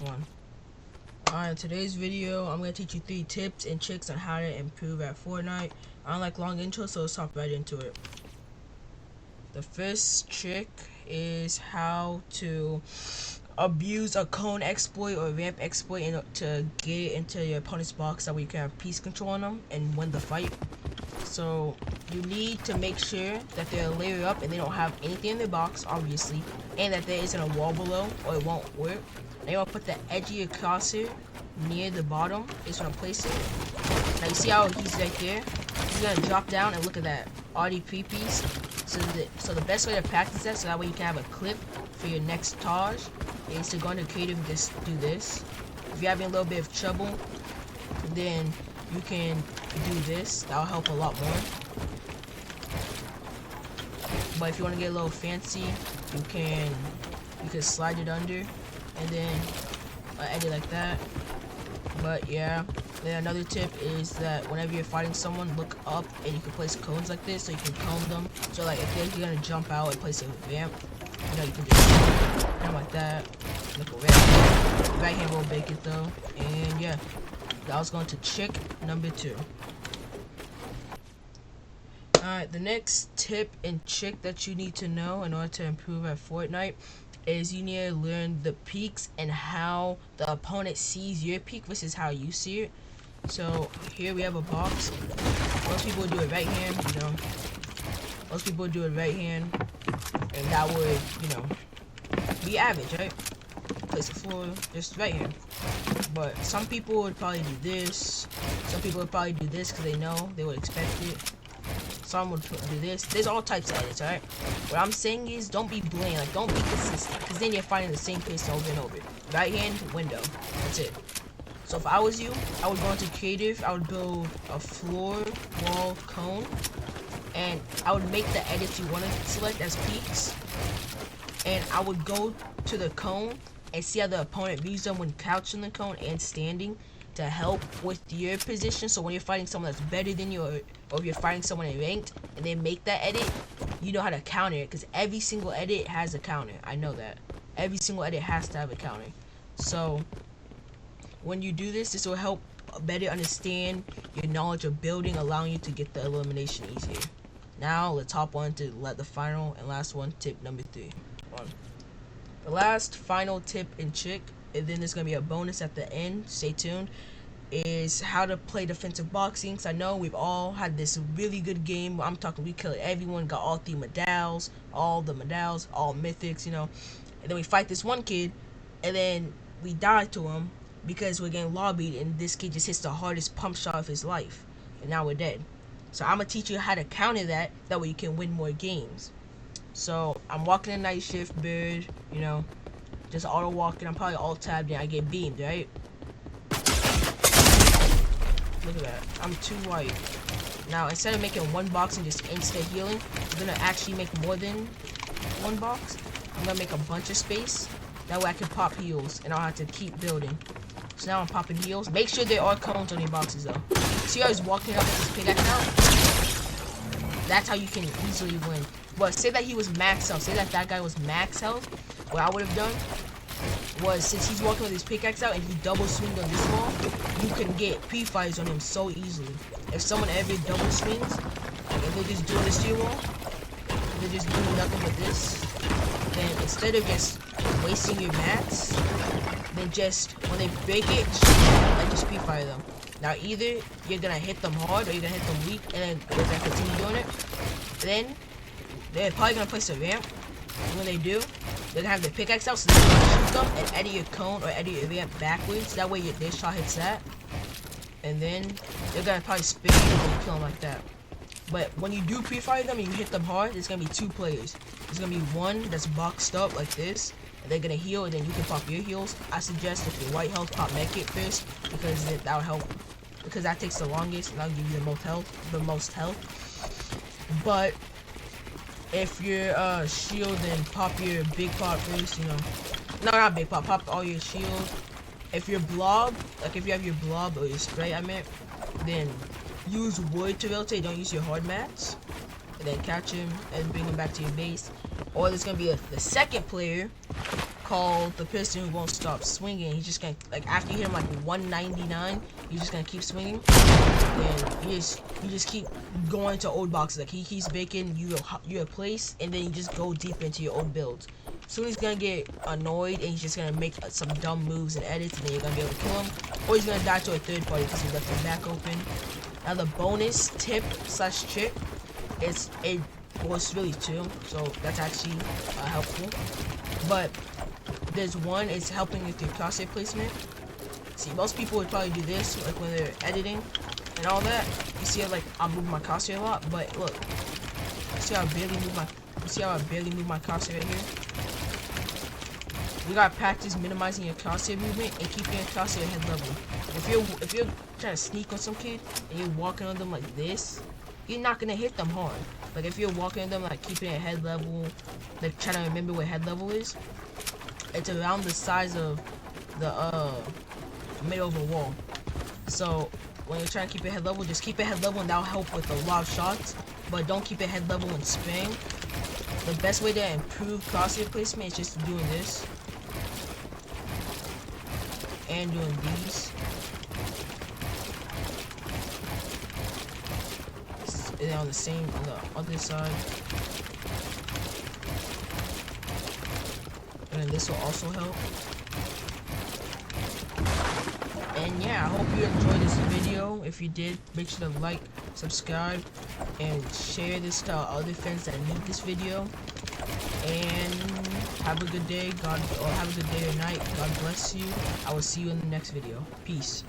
one. Alright, in today's video, I'm going to teach you 3 tips and tricks on how to improve at Fortnite. I don't like long intros, so let's hop right into it. The first trick is how to abuse a cone exploit or ramp exploit to get into your opponent's box, that way you can have piece control on them and win the fight. So you need to make sure that they're layered up and they don't have anything in their box, obviously, and that there isn't a wall below or it won't work. Now you want to put the edge of your crosshair near the bottom. Is when I place it. Now you see how he's right there? He's gonna drop down and look at that RDP piece. So the best way to practice that, so that way you can have a clip for your next Taj, is to go into creative and just do this. If you're having a little bit of trouble, then you can do this. That'll help a lot more. But if you want to get a little fancy, you can slide it under and then end it like that. But yeah, then another tip is that whenever you're fighting someone, look up and you can place cones like this, so you can cone them. So like if you're gonna jump out and place a ramp, you know, you can just kind of like that. Look around. Right hand will bake it though. And yeah, that was going to trick number 2. Alright, the next tip and trick that you need to know in order to improve at Fortnite is you need to learn the peaks and how the opponent sees your peak versus how you see it. So here we have a box. Most people do it right hand, you know. Most people do it right hand, and that would, you know, be average, right? Place the floor, just right hand. But some people would probably do this. Some people would probably do this because they know they would expect it. Some would do this. There's all types of edits, alright? What I'm saying is, don't be bland, like don't be consistent, because then you're finding the same place over and over. Right hand, window. That's it. So if I was you, I would go into creative, I would build a floor, wall, cone, and I would make the edits you want to select as peaks, and I would go to the cone and see how the opponent views them when crouched in the cone and standing, to help with your position. So when you're fighting someone that's better than you, or if you're fighting someone in ranked and they make that edit, you know how to counter it, because every single edit has a counter. I know that every single edit has to have a counter. So when you do this, this will help better understand your knowledge of building, allowing you to get the elimination easier. Now let's hop on to the final and last one, tip number 3. The last final tip and trick, and then there's gonna be a bonus at the end, stay tuned, is how to play defensive boxing. Because I know we've all had this really good game. I'm talking, we killed everyone, got all 3 medals, all the medals, all mythics, you know. And then we fight this one kid, and then we die to him because we're getting lobbied, and this kid just hits the hardest pump shot of his life, and now we're dead. So I'm gonna teach you how to counter that. That way you can win more games. So I'm walking a night shift, bird, you know, just auto walking. I'm probably alt tabbed and I get beamed, right? Look at that. I'm too white. Now instead of making one box and just instant healing, I'm gonna actually make more than one box. I'm gonna make a bunch of space. That way I can pop heals and I'll have to keep building. So now I'm popping heals. Make sure there are cones on your boxes though. See how he's walking up with his pickaxe out? That's how you can easily win. But say that he was max health. Say that guy was max health. What I would have done was, since he's walking with his pickaxe out and he double swinged on this wall, you can get pre-fires on him so easily. If someone ever double swings, like if they're just doing this to your wall, they're just doing nothing but this, then instead of just wasting your mats, then just, when they break it, just pre-fire them. Now either you're gonna hit them hard or you're gonna hit them weak, and then they're gonna continue doing it. Then they're probably gonna place a ramp. And when they do, they're gonna have their pickaxe out, so they're gonna shoot them and edit your cone or edit your ramp backwards. That way their shot hits that, and then they're gonna probably spin you and kill them like that. But when you do pre-fire them and you hit them hard, there's gonna be 2 players. There's gonna be one that's boxed up like this, and they're gonna heal, and then you can pop your heals. I suggest if you're white health, pop medkit first, because that'll help. Because that takes the longest, and that'll give you the most health. But if you're shield, then pop your big pot first, you know. No, not big pot, pop all your shield. If you're blob, like if you have your blob or your spray, I meant, then use wood to rotate, don't use your hard mats. And then catch him and bring him back to your base. Or there's gonna be the second player called the person who won't stop swinging. He's just gonna, like, after you hit him like 199, you're just gonna keep swinging. And you just keep going to old boxes. Like, he keeps making you a place, and then you just go deep into your old builds. Soon he's gonna get annoyed, and he's just gonna make some dumb moves and edits, and then you're gonna be able to kill him. Or he's gonna die to a third party because he left his back open. Now the bonus tip slash trick is it's really two, so that's actually helpful. But there's one, it's helping with your crosshair placement. See, most people would probably do this, like when they're editing and all that. You see how, like, I move my crosshair a lot, but look, you see how I barely move my crosshair right here? You gotta practice minimizing your crosshair movement and keeping your crosshair head level. If you're trying to sneak on some kid and you're walking on them like this, you're not gonna hit them hard. Like, if you're walking on them, like, keeping it head level, like, trying to remember what head level is, it's around the size of the middle of a wall. So when you're trying to keep it head level, just keep it head level, and that'll help with a lot of shots. But don't keep it head level and spam. The best way to improve crosshair placement is just doing this and doing these. And on the other side. And then this will also help. And yeah, I hope you enjoyed this video. If you did, make sure to like, subscribe, and share this to other friends that need this video. And have a good day, or have a good day or night. God bless you. I will see you in the next video. Peace.